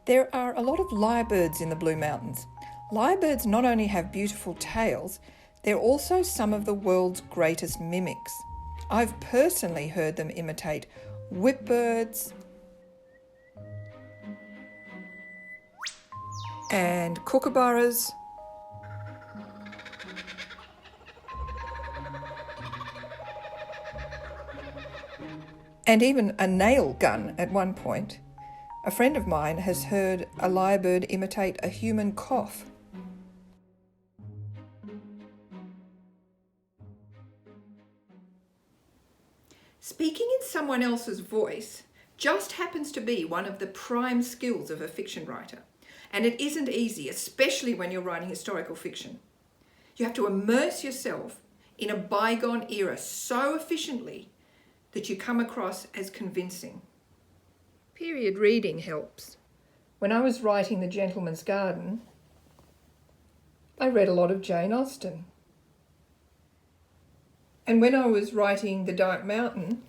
There are a lot of lyrebirds in the Blue Mountains. Lyrebirds not only have beautiful tails, they're also some of the world's greatest mimics. I've personally heard them imitate whipbirds and kookaburras and even a nail gun at one point. A friend of mine has heard a lyrebird imitate a human cough. Speaking in someone else's voice just happens to be one of the prime skills of a fiction writer. And it isn't easy, especially when you're writing historical fiction. You have to immerse yourself in a bygone era so efficiently that you come across as convincing. Period reading helps. When I was writing The Gentleman's Garden, I read a lot of Jane Austen. And when I was writing The Dark Mountain,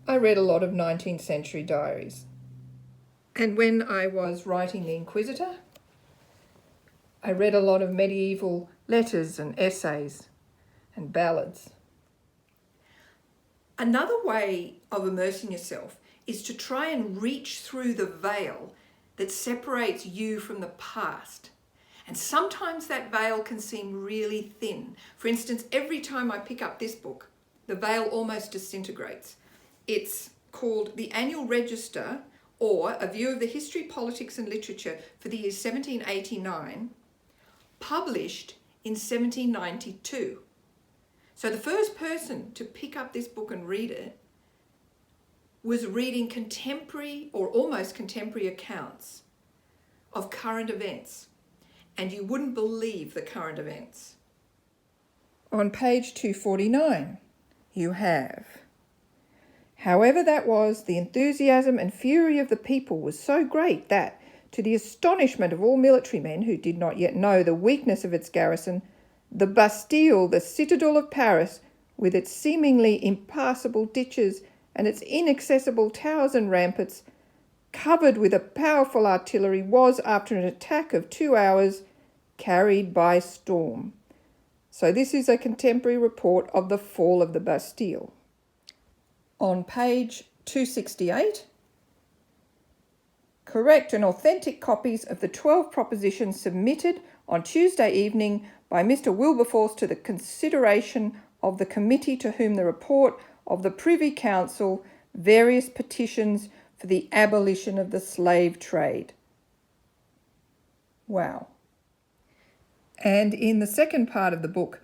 I read a lot of 19th century diaries. And when I was writing The Inquisitor, I read a lot of medieval letters and essays and ballads. Another way of immersing yourself is to try and reach through the veil that separates you from the past. And sometimes that veil can seem really thin. For instance, every time I pick up this book, the veil almost disintegrates. It's called The Annual Register, or A View of the History, Politics and Literature for the year 1789, published in 1792. So the first person to pick up this book and read it was reading contemporary or almost contemporary accounts of current events. And you wouldn't believe the current events. On page 249, you have, however that was, the enthusiasm and fury of the people was so great that, to the astonishment of all military men who did not yet know the weakness of its garrison, the Bastille, the citadel of Paris, with its seemingly impassable ditches and its inaccessible towers and ramparts, covered with a powerful artillery, was, after an attack of 2 hours, carried by storm. So this is a contemporary report of the fall of the Bastille. On page 268, correct and authentic copies of the 12 propositions submitted on Tuesday evening by Mr. Wilberforce to the consideration of the committee to whom the report of the Privy Council, various petitions for the abolition of the slave trade. Wow. And in the second part of the book,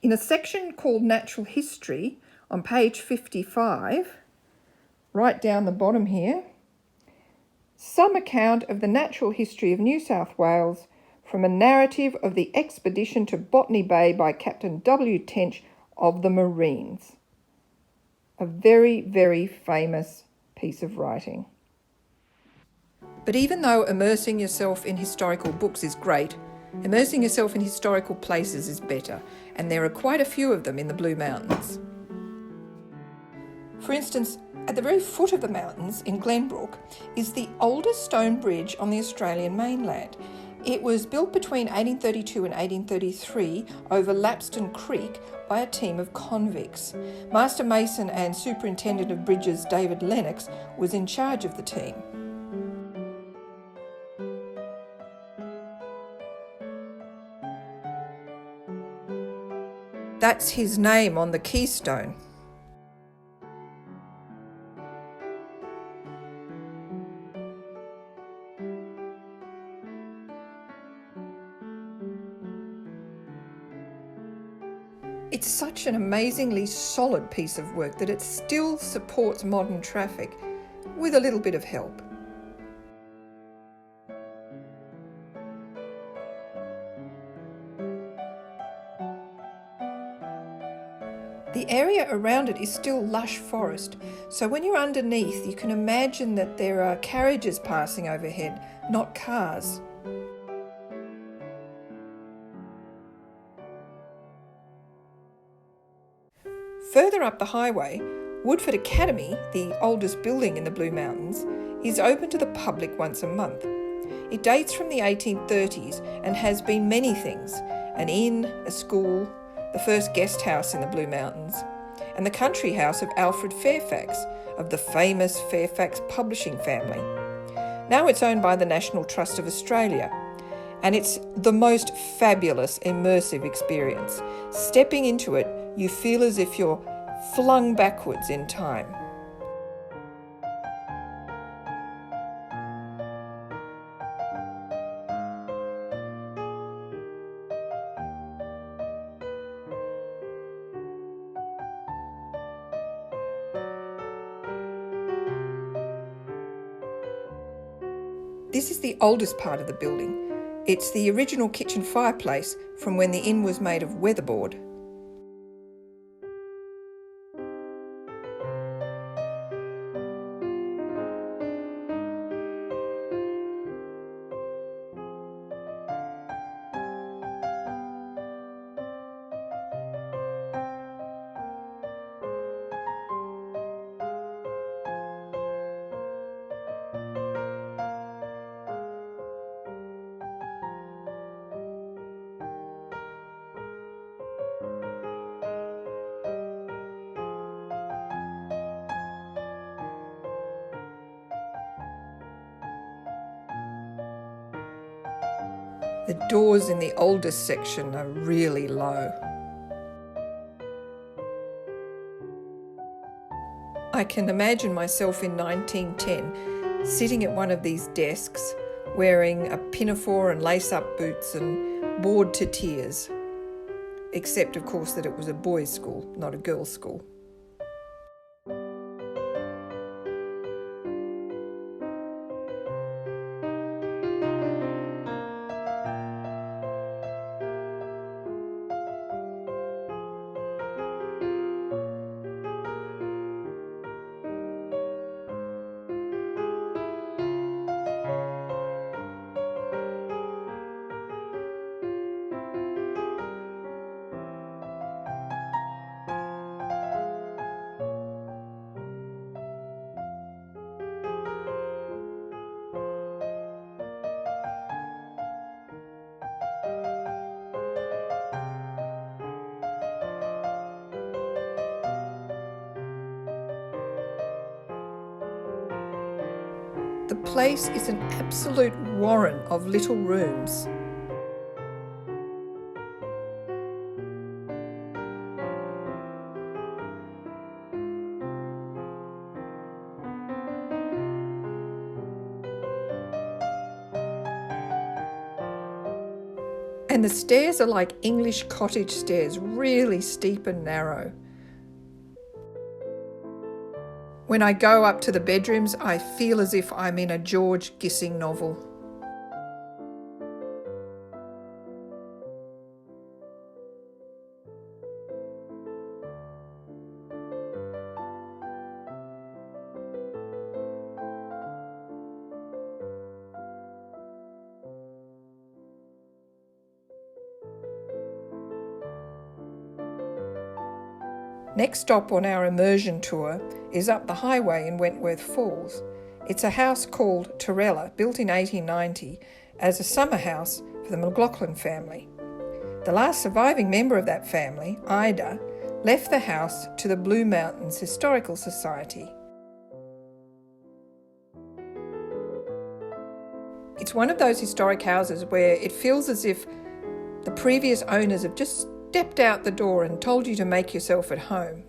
in a section called Natural History, on page 55, right down the bottom here, some account of the natural history of New South Wales from a narrative of the expedition to Botany Bay by Captain W. Tench of the Marines. A very, very famous piece of writing. But even though immersing yourself in historical books is great, immersing yourself in historical places is better, and there are quite a few of them in the Blue Mountains. For instance, at the very foot of the mountains in Glenbrook is the oldest stone bridge on the Australian mainland. It was built between 1832 and 1833 over Lapston Creek by a team of convicts. Master Mason and Superintendent of Bridges David Lennox was in charge of the team. That's his name on the keystone. It's such an amazingly solid piece of work that it still supports modern traffic with a little bit of help. The area around it is still lush forest, so when you're underneath you can imagine that there are carriages passing overhead, not cars. Further up the highway, Woodford Academy, the oldest building in the Blue Mountains, is open to the public once a month. It dates from the 1830s and has been many things: an inn, a school, the first guest house in the Blue Mountains, and the country house of Alfred Fairfax, of the famous Fairfax publishing family. Now it's owned by the National Trust of Australia, and it's the most fabulous immersive experience. Stepping into it, you feel as if you're flung backwards in time. This is the oldest part of the building. It's the original kitchen fireplace from when the inn was made of weatherboard. The doors in the oldest section are really low. I can imagine myself in 1910 sitting at one of these desks, wearing a pinafore and lace-up boots and bored to tears. Except, of course, that it was a boys' school, not a girls' school. The place is an absolute warren of little rooms. And the stairs are like English cottage stairs, really steep and narrow. When I go up to the bedrooms, I feel as if I'm in a George Gissing novel. Next stop on our immersion tour is up the highway in Wentworth Falls. It's a house called Tarella, built in 1890 as a summer house for the McLaughlin family. The last surviving member of that family, Ida, left the house to the Blue Mountains Historical Society. It's one of those historic houses where it feels as if the previous owners have just stepped out the door and told you to make yourself at home.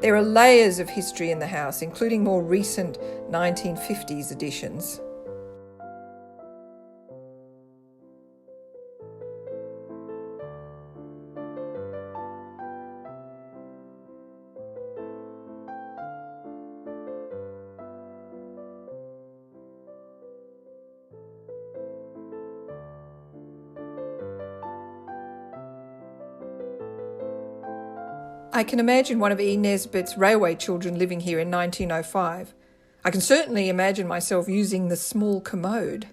There are layers of history in the house, including more recent 1950s additions. I can imagine one of E. Nesbitt's railway children living here in 1905. I can certainly imagine myself using the small commode.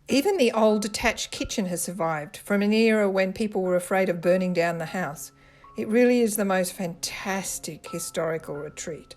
Even the old detached kitchen has survived from an era when people were afraid of burning down the house. It really is the most fantastic historical retreat.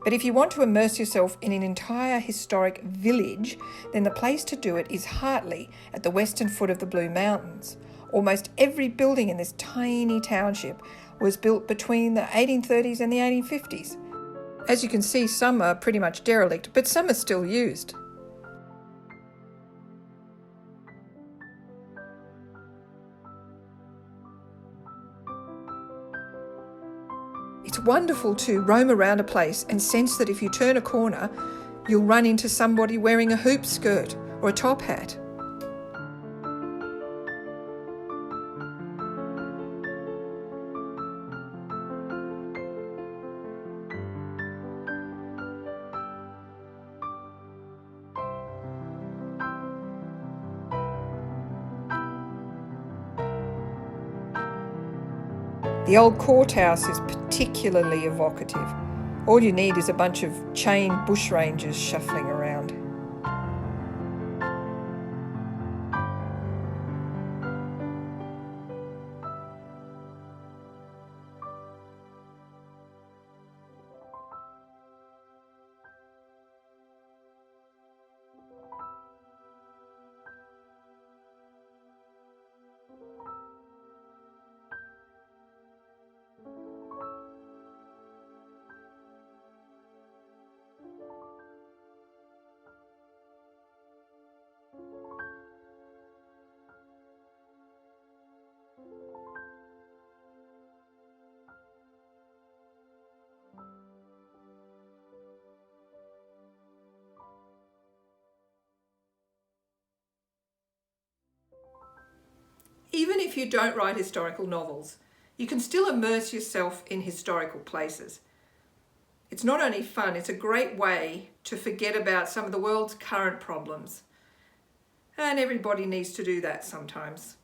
But if you want to immerse yourself in an entire historic village, then the place to do it is Hartley at the western foot of the Blue Mountains. Almost every building in this tiny township was built between the 1830s and the 1850s. As you can see, some are pretty much derelict, but some are still used. It's wonderful to roam around a place and sense that if you turn a corner, you'll run into somebody wearing a hoop skirt or a top hat. The old courthouse is particularly evocative. All you need is a bunch of chained bushrangers shuffling around. Even if you don't write historical novels, you can still immerse yourself in historical places. It's not only fun, it's a great way to forget about some of the world's current problems. And everybody needs to do that sometimes.